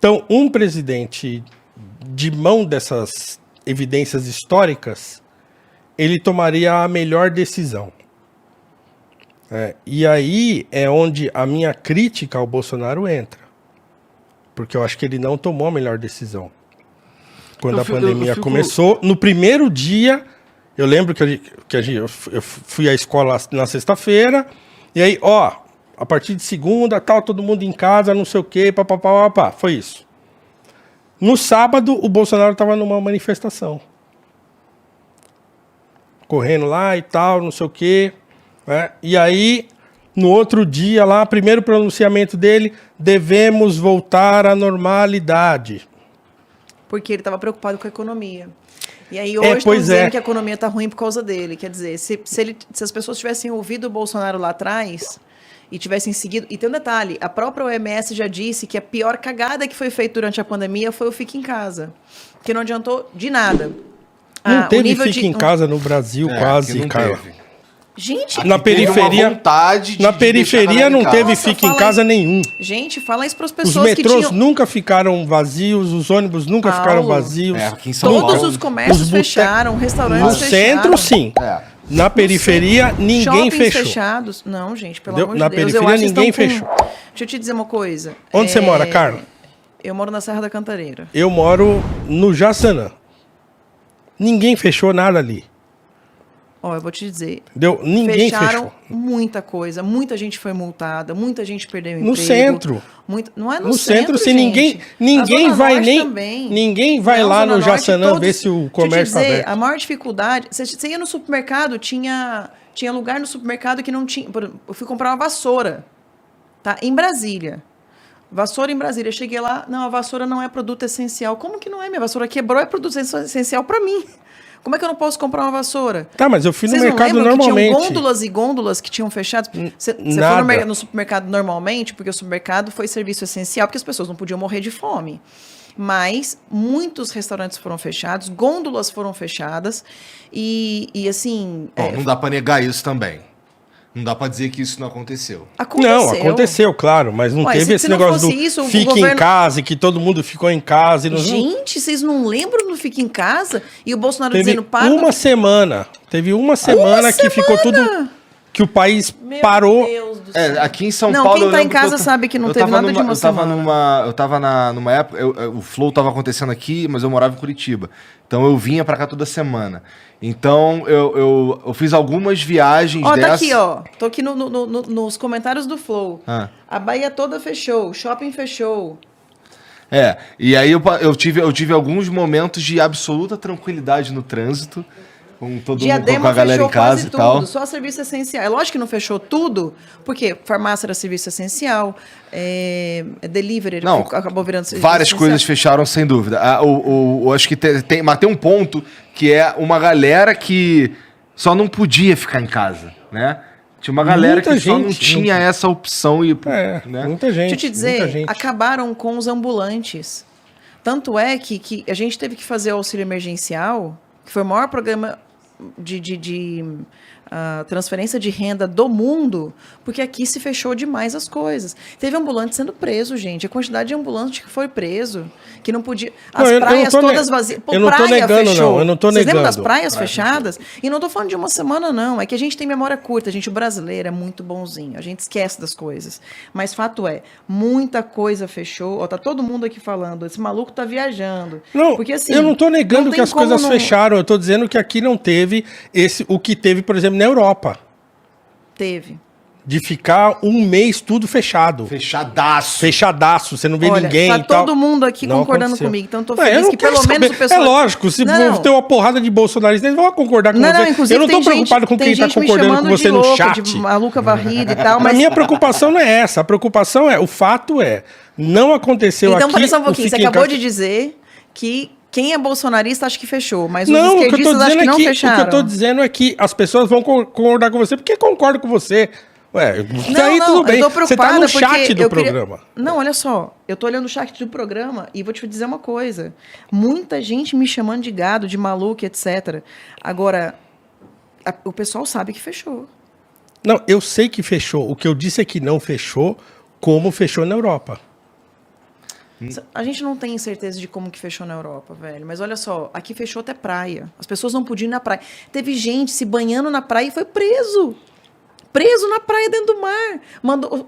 Então, um presidente de mão dessas evidências históricas, ele tomaria a melhor decisão. E aí é onde a minha crítica ao Bolsonaro entra. Porque eu acho que ele não tomou a melhor decisão. Quando a pandemia começou, no primeiro dia, eu lembro eu fui à escola na sexta-feira, e aí, a partir de segunda, todo mundo em casa, não sei o quê, papapá, foi isso. No sábado, o Bolsonaro estava numa manifestação. Correndo lá e tal, não sei o quê. E aí, no outro dia lá, primeiro pronunciamento dele, devemos voltar à normalidade. Porque ele estava preocupado com a economia. E aí hoje estão dizendo que a economia está ruim por causa dele. Quer dizer, se as pessoas tivessem ouvido o Bolsonaro lá atrás e tivessem seguido... E tem um detalhe, a própria OMS já disse que a pior cagada que foi feita durante a pandemia foi o Fique em Casa. Que não adiantou de nada. Não teve Fique em Casa no Brasil quase, cara. Gente, na periferia não teve Fique em Casa nenhum. Gente, fala isso para as pessoas. Os metrôs nunca ficaram vazios, os ônibus nunca ficaram vazios. Aqui em São Paulo, todos os comércios fecharam, restaurantes fecharam. No centro, sim. Na periferia, ninguém fechou. Fechados. Não, gente, pelo amor de Deus. Na periferia, ninguém fechou. Deixa eu te dizer uma coisa. Onde você mora, Carla? Eu moro na Serra da Cantareira. Eu moro no Jaçanã. Ninguém fechou nada ali. Eu vou te dizer. Ninguém fecharam muita coisa. Muita gente foi multada, muita gente perdeu emprego. No centro. Não é no centro, se gente. Ninguém vai lá no Jaçanã ver se o comércio está aberto. A maior dificuldade... Você ia no supermercado, tinha lugar no supermercado que não tinha... Eu fui comprar uma vassoura, tá? Em Brasília. Vassoura em Brasília. Eu cheguei lá, não, a vassoura não é produto essencial. Como que não é? Minha vassoura quebrou, é produto essencial para mim. Como é que eu não posso comprar uma vassoura? Tá, mas eu fui no mercado normalmente. Que tinham gôndolas e gôndolas que tinham fechado? Você foi no supermercado normalmente, porque o supermercado foi serviço essencial, porque as pessoas não podiam morrer de fome. Mas muitos restaurantes foram fechados, gôndolas foram fechadas e assim... não dá para negar isso também. Não dá pra dizer que isso não aconteceu. Não, aconteceu, claro, mas não teve esse negócio do fique em casa e que todo mundo ficou em casa. Gente, vocês não lembram do fique em casa? E o Bolsonaro dizendo Teve uma semana que ficou tudo... Que o país parou. Meu Deus do céu. Aqui em São Paulo... Quem tá em casa sabe que não teve nada de uma semana. Eu tava numa época... o Flow tava acontecendo aqui, mas eu morava em Curitiba. Então eu vinha pra cá toda semana. Então eu fiz algumas viagens dessas... Tá aqui, Tô aqui nos comentários do Flow. A Bahia toda fechou, o shopping fechou. E aí eu tive alguns momentos de absoluta tranquilidade no trânsito. Com todo mundo, com a galera em casa e tal. Só serviço essencial. É lógico que não fechou tudo, porque farmácia era serviço essencial, delivery acabou virando serviço várias essencial. Coisas fecharam, sem dúvida. Acho que tem um ponto que é uma galera que só não podia ficar em casa, né? Tinha uma galera que só não tinha essa opção. Né? Muita gente. Deixa eu te dizer, acabaram com os ambulantes. Tanto é que a gente teve que fazer o auxílio emergencial, que foi o maior programa de transferência de renda do mundo, porque aqui se fechou demais as coisas. Teve ambulante sendo preso, gente. A quantidade de ambulante que foi preso, que não podia... As praias todas vazias. Eu não tô negando, não. Eu não tô negando. Vocês lembram das praias fechadas? E não tô falando de uma semana, não. É que a gente tem memória curta. O brasileiro é muito bonzinho. A gente esquece das coisas. Mas fato é, muita coisa fechou. Tá todo mundo aqui falando. Esse maluco tá viajando. Não, porque, assim, eu não tô negando que as coisas fecharam. Eu tô dizendo que aqui não teve o que teve, por exemplo, na Europa. Teve. De ficar um mês tudo fechado. Fechadaço, você não vê ninguém tá e tal. Todo mundo aqui não concordando comigo, então tô feliz que pelo menos o pessoal... É lógico, se ter uma porrada de bolsonaristas, eles vão concordar com você. Eu não tô preocupado com quem tá concordando com você no chat. De maluca varrida e tal, mas... A minha preocupação não é essa, a preocupação o fato não aconteceu aqui... Então, pera só um pouquinho, você acabou de dizer que... Quem é bolsonarista acha que fechou, mas os esquerdistas acham que não fecharam. O que eu tô dizendo é que as pessoas vão concordar com você porque concordam com você. Tudo bem. Eu tô preocupada você tá no chat do programa. Não, olha só. Eu tô olhando o chat do programa e vou te dizer uma coisa. Muita gente me chamando de gado, de maluco, etc. Agora, o pessoal sabe que fechou. Não, eu sei que fechou. O que eu disse é que não fechou como fechou na Europa. A gente não tem certeza de como que fechou na Europa, velho. Mas olha só, aqui fechou até praia. As pessoas não podiam ir na praia. Teve gente se banhando na praia e foi preso. Preso na praia dentro do mar.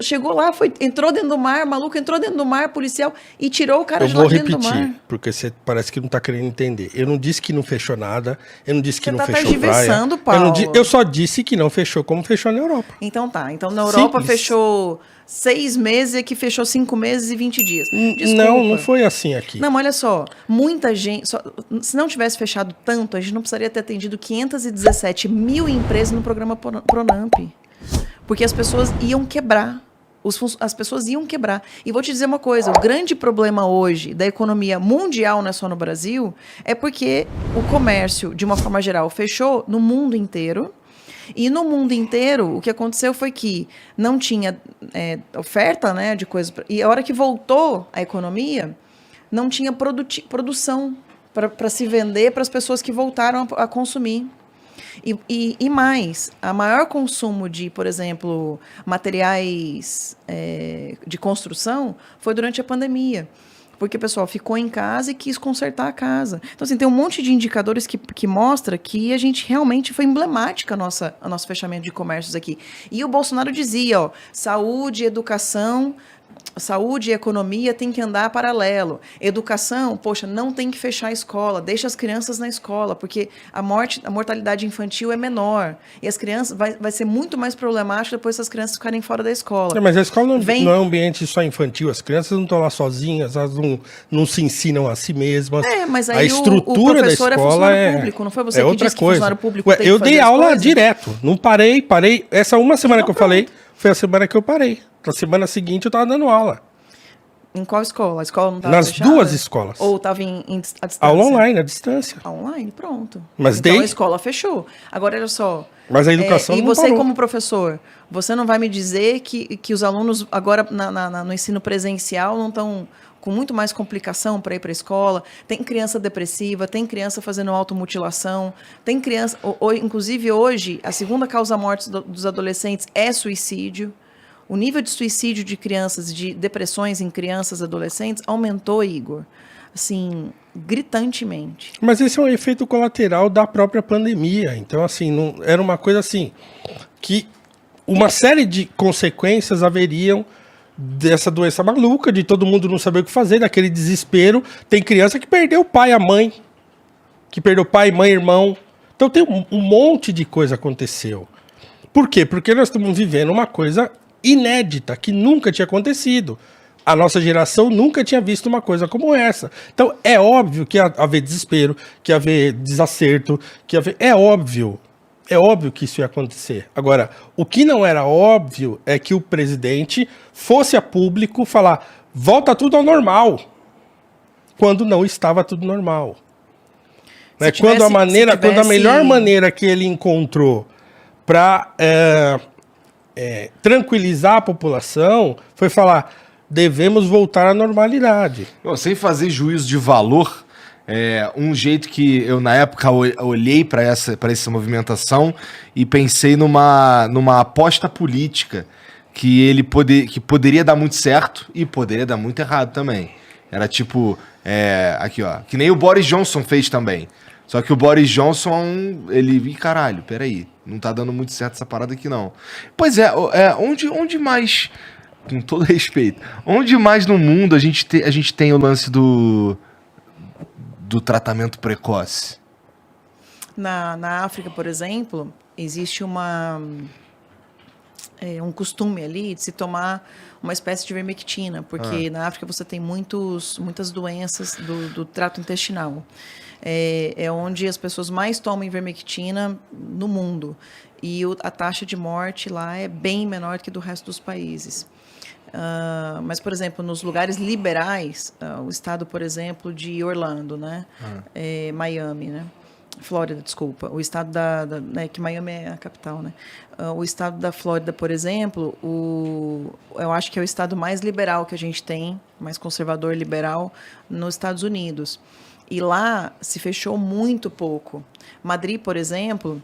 Chegou lá, entrou dentro do mar, maluco entrou dentro do mar, policial, e tirou o cara de lá dentro do mar. Eu vou repetir, porque você parece que não tá querendo entender. Eu não disse que não fechou nada, eu não disse que não fechou praia. Você tá tergiversando, Paulo. Eu só disse que não fechou como fechou na Europa. Então tá. Então na Europa fechou 6 meses e aqui fechou 5 meses e 20 dias. Desculpa. Não foi assim aqui. Não, olha só. Muita gente... se não tivesse fechado tanto, a gente não precisaria ter atendido 517 mil empresas no programa Pronamp. Porque as pessoas iam quebrar. As pessoas iam quebrar. E vou te dizer uma coisa, o grande problema hoje da economia mundial, não é só no Brasil, é porque o comércio, de uma forma geral, fechou no mundo inteiro. E no mundo inteiro, o que aconteceu foi que não tinha oferta, né, de coisas. E a hora que voltou a economia, não tinha produção para se vender para as pessoas que voltaram a consumir. E mais, a maior consumo de, por exemplo, materiais de construção foi durante a pandemia. Porque o pessoal ficou em casa e quis consertar a casa. Então, assim, tem um monte de indicadores que mostra que a gente realmente foi emblemática a nosso fechamento de comércios aqui. E o Bolsonaro dizia, ó, saúde, educação... Saúde e economia tem que andar paralelo. Educação, poxa, não tem que fechar a escola, deixa as crianças na escola, porque a mortalidade infantil é menor. E as crianças, vai ser muito mais problemático depois essas crianças ficarem fora da escola. Mas a escola não é um ambiente só infantil, as crianças não estão lá sozinhas, elas não se ensinam a si mesmas. Mas aí a estrutura da escola funcionário público, não foi você que disse que funcionário público tem que eu dei aula direto, não parei. Essa uma semana que eu falei, foi a semana que eu parei. Na semana seguinte eu estava dando aula. Em qual escola? A escola não estava Nas fechada? Duas escolas. Ou estava à distância? Aula online, à distância. Online, pronto. Mas então a escola fechou. Agora, olha só. Mas a educação não não parou. E você, parou. como professor, você não vai me dizer que os alunos agora no ensino presencial não estão com muito mais complicação para ir para a escola? Tem criança depressiva, tem criança fazendo automutilação, tem criança... Inclusive, hoje, a segunda causa-morte dos adolescentes é suicídio. O nível de suicídio de crianças, de depressões em crianças e adolescentes aumentou, Igor, assim, gritantemente. Mas esse é um efeito colateral da própria pandemia. Então, assim, não, era uma coisa assim, que uma série de consequências haveriam dessa doença maluca, de todo mundo não saber o que fazer, daquele desespero. Tem criança que perdeu o pai, a mãe, que perdeu pai, mãe, irmão. Então tem um monte de coisa aconteceu. Por quê? Porque nós estamos vivendo uma coisa inédita, que nunca tinha acontecido. A nossa geração nunca tinha visto uma coisa como essa. Então, é óbvio que ia haver desespero, que ia haver desacerto, que ia haver... É óbvio que isso ia acontecer. Agora, o que não era óbvio é que o presidente fosse a público falar, volta tudo ao normal, quando não estava tudo normal. Né? Quando a melhor maneira que ele encontrou para... tranquilizar a população foi falar, devemos voltar à normalidade. Bom, sem fazer juízo de valor, um jeito que eu na época olhei para essa movimentação e pensei numa aposta política que que poderia dar muito certo e poderia dar muito errado também. Era tipo, aqui ó, que nem o Boris Johnson fez também. Só que o Boris Johnson, caralho, peraí, não tá dando muito certo essa parada aqui não. Pois onde mais, com todo respeito, onde mais no mundo a gente tem o lance do tratamento precoce? Na África, por exemplo, existe um costume ali de se tomar uma espécie de vermectina, porque na África você tem muitas doenças do trato intestinal. É onde as pessoas mais tomam vermectina no mundo. E a taxa de morte lá é bem menor que do resto dos países. Mas, por exemplo, nos lugares liberais, o estado, por exemplo, de Orlando, né? Miami, né? Flórida, desculpa. O estado né, que Miami é a capital, né? O estado da Flórida, por exemplo, eu acho que é o estado mais liberal que a gente tem, mais conservador liberal, nos Estados Unidos. E lá se fechou muito pouco. Madrid, por exemplo,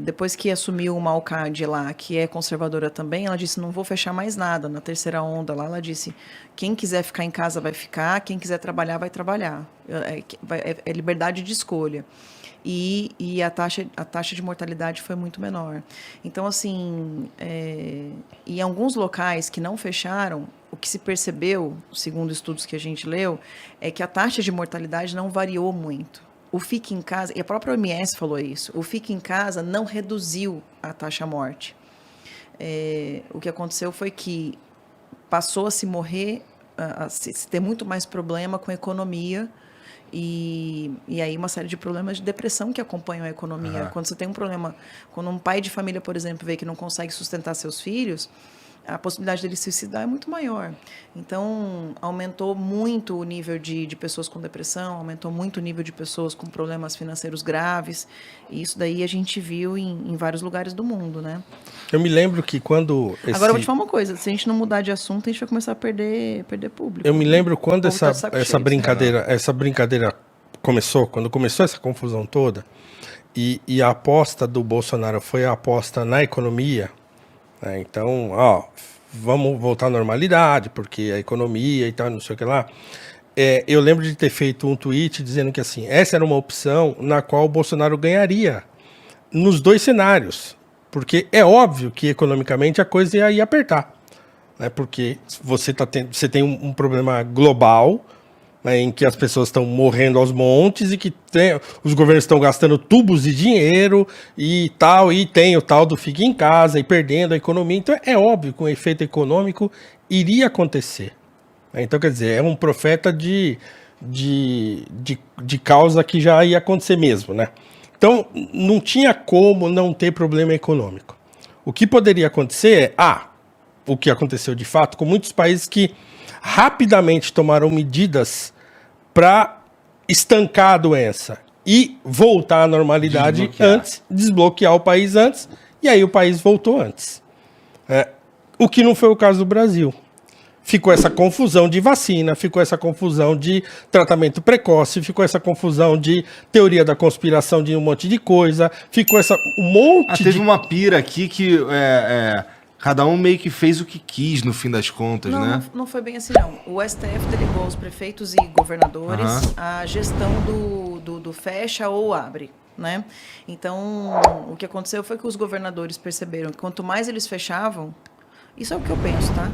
depois que assumiu uma alcalde lá, que é conservadora também, ela disse, não vou fechar mais nada. Na terceira onda lá, ela disse, quem quiser ficar em casa vai ficar, quem quiser trabalhar vai trabalhar. É liberdade de escolha. E a taxa de mortalidade foi muito menor. Então, assim, em alguns locais que não fecharam, o que se percebeu, segundo estudos que a gente leu, é que a taxa de mortalidade não variou muito. O fique em casa, e a própria OMS falou isso, o fique em casa não reduziu a taxa morte. O que aconteceu foi que passou a se morrer, a se ter muito mais problema com a economia, e aí uma série de problemas de depressão que acompanham a economia. Quando você tem um problema, quando um pai de família, por exemplo, vê que não consegue sustentar seus filhos, a possibilidade dele se suicidar é muito maior. Então, aumentou muito o nível de pessoas com depressão, aumentou muito o nível de pessoas com problemas financeiros graves, e isso daí a gente viu em vários lugares do mundo, né? Eu me lembro que quando... Agora, eu vou te falar uma coisa, se a gente não mudar de assunto, a gente vai começar a perder público. Eu me lembro quando essa brincadeira começou, quando começou essa confusão toda, e a aposta do Bolsonaro foi a aposta na economia, né? Então, vamos voltar à normalidade, porque a economia e tal, não sei o que lá. Eu lembro de ter feito um tweet dizendo que assim, essa era uma opção na qual o Bolsonaro ganharia nos dois cenários, porque é óbvio que economicamente a coisa ia apertar, né? Porque você tem um problema global, né, em que as pessoas estão morrendo aos montes e que os governos estão gastando tubos de dinheiro e tal, e tem o tal do fique em casa e perdendo a economia. Então é óbvio que um efeito econômico iria acontecer. Então, quer dizer, é um profeta de causa que já ia acontecer mesmo, né? Então, não tinha como não ter problema econômico. O que poderia acontecer o que aconteceu de fato com muitos países que rapidamente tomaram medidas para estancar a doença e voltar à normalidade desbloquear o país antes, e aí o país voltou antes. O que não foi o caso do Brasil. Ficou essa confusão de vacina, ficou essa confusão de tratamento precoce, ficou essa confusão de teoria da conspiração de um monte de coisa, ficou um monte teve uma pira aqui que cada um meio que fez o que quis no fim das contas, né? Não foi bem assim, não. O STF delegou aos prefeitos e governadores a gestão do fecha ou abre, né? Então, o que aconteceu foi que os governadores perceberam que quanto mais eles fechavam, isso é o que eu penso, tá?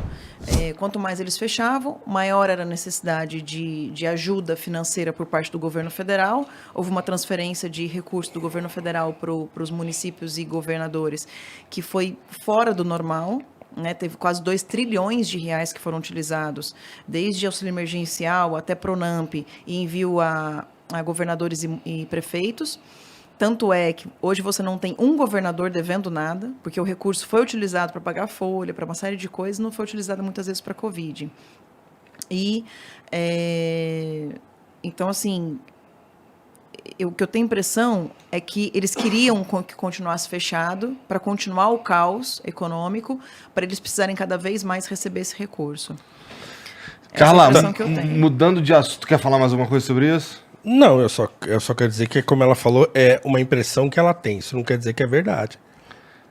Quanto mais eles fechavam, maior era a necessidade de ajuda financeira por parte do governo federal. Houve uma transferência de recursos do governo federal para os municípios e governadores que foi fora do normal, né? Teve quase 2 trilhões de reais que foram utilizados, desde auxílio emergencial até Pronamp, e envio a governadores e prefeitos. Tanto é que hoje você não tem um governador devendo nada, porque o recurso foi utilizado para pagar folha, para uma série de coisas, não foi utilizado muitas vezes para a Covid. Então, assim, o que eu tenho impressão é que eles queriam que continuasse fechado para continuar o caos econômico, para eles precisarem cada vez mais receber esse recurso. Carla, mudando de assunto, quer falar mais alguma coisa sobre isso? Não, eu só quero dizer que, como ela falou, é uma impressão que ela tem. Isso não quer dizer que é verdade.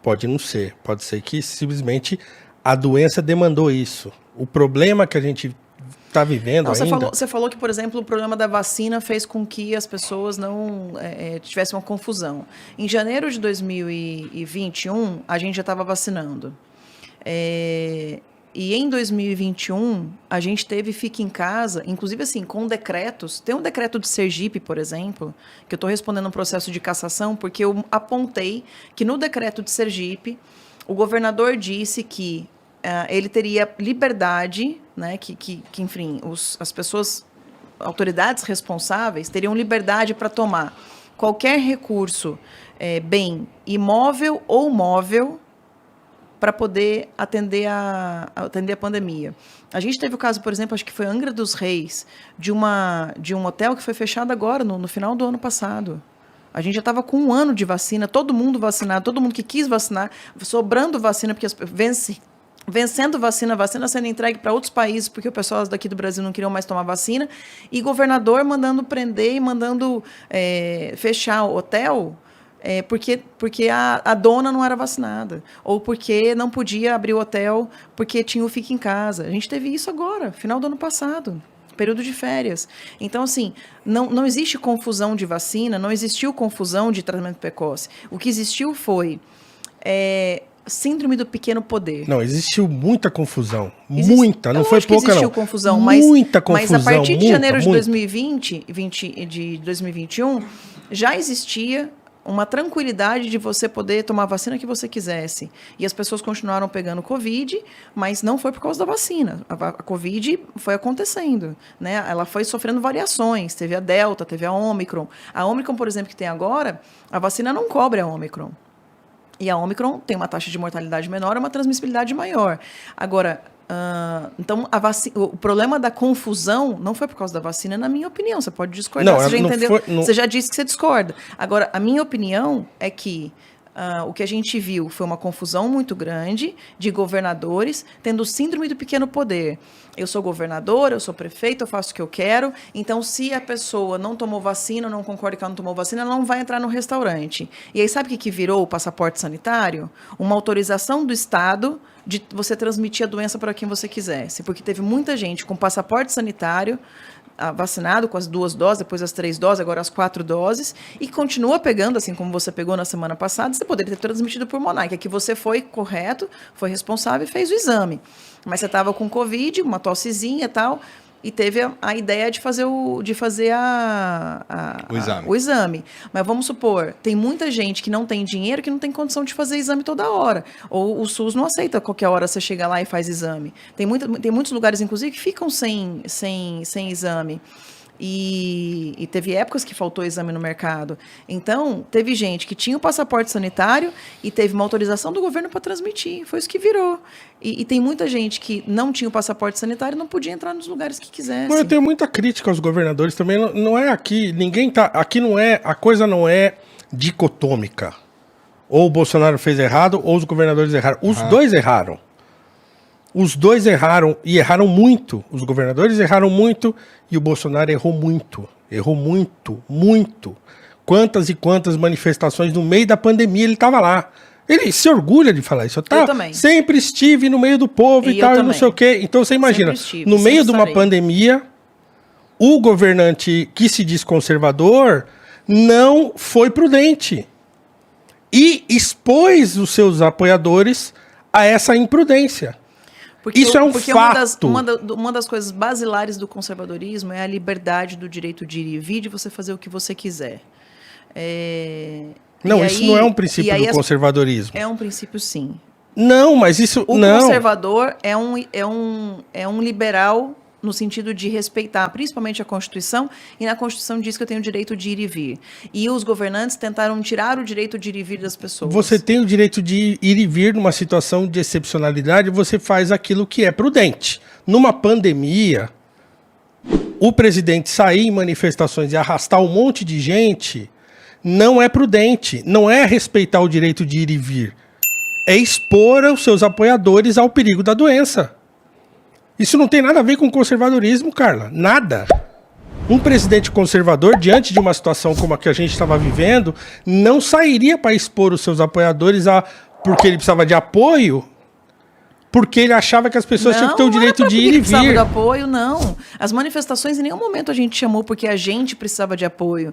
Pode não ser. Pode ser que simplesmente a doença demandou isso. O problema que a gente está vivendo ainda... Você falou que, por exemplo, o problema da vacina fez com que as pessoas não tivessem uma confusão. Em janeiro de 2021, a gente já estava vacinando. E em 2021, a gente teve Fique em Casa, inclusive assim, com decretos. Tem um decreto de Sergipe, por exemplo, que eu estou respondendo um processo de cassação, porque eu apontei que no decreto de Sergipe, o governador disse que ele teria liberdade, né, que enfim, as pessoas, autoridades responsáveis, teriam liberdade para tomar qualquer recurso, bem imóvel ou móvel, para poder atender a pandemia. A gente teve o caso, por exemplo, acho que foi Angra dos Reis, de um hotel que foi fechado agora, no final do ano passado. A gente já estava com 1 ano de vacina, todo mundo vacinado, todo mundo que quis vacinar, sobrando vacina, porque vencendo vacina sendo entregue para outros países, porque o pessoal daqui do Brasil não queriam mais tomar vacina, e governador mandando prender e mandando fechar o hotel, porque a dona não era vacinada, ou porque não podia abrir o hotel porque tinha o Fique em Casa. A gente teve isso agora, final do ano passado, período de férias. Então, assim, não existe confusão de vacina, não existiu confusão de tratamento precoce. O que existiu foi síndrome do pequeno poder. Não, existiu muita confusão. Muita, não foi pouca, não. Existiu confusão, muita confusão, mas a partir de janeiro de muita. 2021, já existia uma tranquilidade de você poder tomar a vacina que você quisesse. E as pessoas continuaram pegando Covid, mas não foi por causa da vacina. A Covid foi acontecendo, né? Ela foi sofrendo variações. Teve a Delta, teve a Omicron. A Omicron, por exemplo, que tem agora, a vacina não cobre a Omicron. E a Omicron tem uma taxa de mortalidade menor e uma transmissibilidade maior. Agora, então, o problema da confusão não foi por causa da vacina, na minha opinião. Você pode discordar, Não, você já não entendeu. foi, não... Você já disse que você discorda. Agora, a minha opinião é que o que a gente viu foi uma confusão muito grande de governadores tendo síndrome do pequeno poder. Eu sou governador, eu sou prefeito, eu faço o que eu quero. Então, se a pessoa não tomou vacina, não concorda que ela não tomou vacina, ela não vai entrar no restaurante. E aí, sabe o que virou o passaporte sanitário? Uma autorização do Estado de você transmitir a doença para quem você quisesse. Porque teve muita gente com passaporte sanitário, vacinado com as 2 doses, depois as 3 doses, agora as 4 doses, e continua pegando, assim como você pegou na semana passada, você poderia ter transmitido por Monark, que você foi correto, foi responsável e fez o exame. Mas você estava com Covid, uma tossezinha e tal, e teve a ideia de fazer o exame. Mas vamos supor, tem muita gente que não tem dinheiro, que não tem condição de fazer exame toda hora. Ou o SUS não aceita qualquer hora você chega lá e faz exame. Tem muitos lugares, inclusive, que ficam sem exame. E teve épocas que faltou exame no mercado. Então, teve gente que tinha o passaporte sanitário e teve uma autorização do governo para transmitir. Foi isso que virou. E tem muita gente que não tinha o passaporte sanitário e não podia entrar nos lugares que quisesse. Eu tenho muita crítica aos governadores também. Não é aqui, ninguém tá... Aqui não é... A coisa não é dicotômica. Ou o Bolsonaro fez errado, ou os governadores erraram. Os dois erraram. Os dois erraram, e erraram muito. Os governadores erraram muito, e o Bolsonaro errou muito. Errou muito, muito. Quantas e quantas manifestações no meio da pandemia ele estava lá. Ele se orgulha de falar isso. Eu também. Sempre estive no meio do povo e tal, e não sei o quê. Então você imagina, no meio de uma pandemia, o governante que se diz conservador não foi prudente. E expôs os seus apoiadores a essa imprudência. Isso é um fato. Uma das coisas basilares do conservadorismo é a liberdade do direito de ir e vir, de você fazer o que você quiser. Não, isso não é um princípio do conservadorismo. É um princípio, sim. Não, mas isso... O conservador é um liberal no sentido de respeitar principalmente a Constituição, e na Constituição diz que eu tenho o direito de ir e vir. E os governantes tentaram tirar o direito de ir e vir das pessoas. Você tem o direito de ir e vir numa situação de excepcionalidade, você faz aquilo que é prudente. Numa pandemia, o presidente sair em manifestações e arrastar um monte de gente não é prudente, não é respeitar o direito de ir e vir. É expor os seus apoiadores ao perigo da doença. Isso não tem nada a ver com conservadorismo, Carla. Nada. Um presidente conservador, diante de uma situação como a que a gente estava vivendo, não sairia para expor os seus apoiadores porque ele precisava de apoio, porque ele achava que as pessoas tinham que ter o direito de ir e vir. Não precisava de apoio, não. As manifestações em nenhum momento a gente chamou porque a gente precisava de apoio.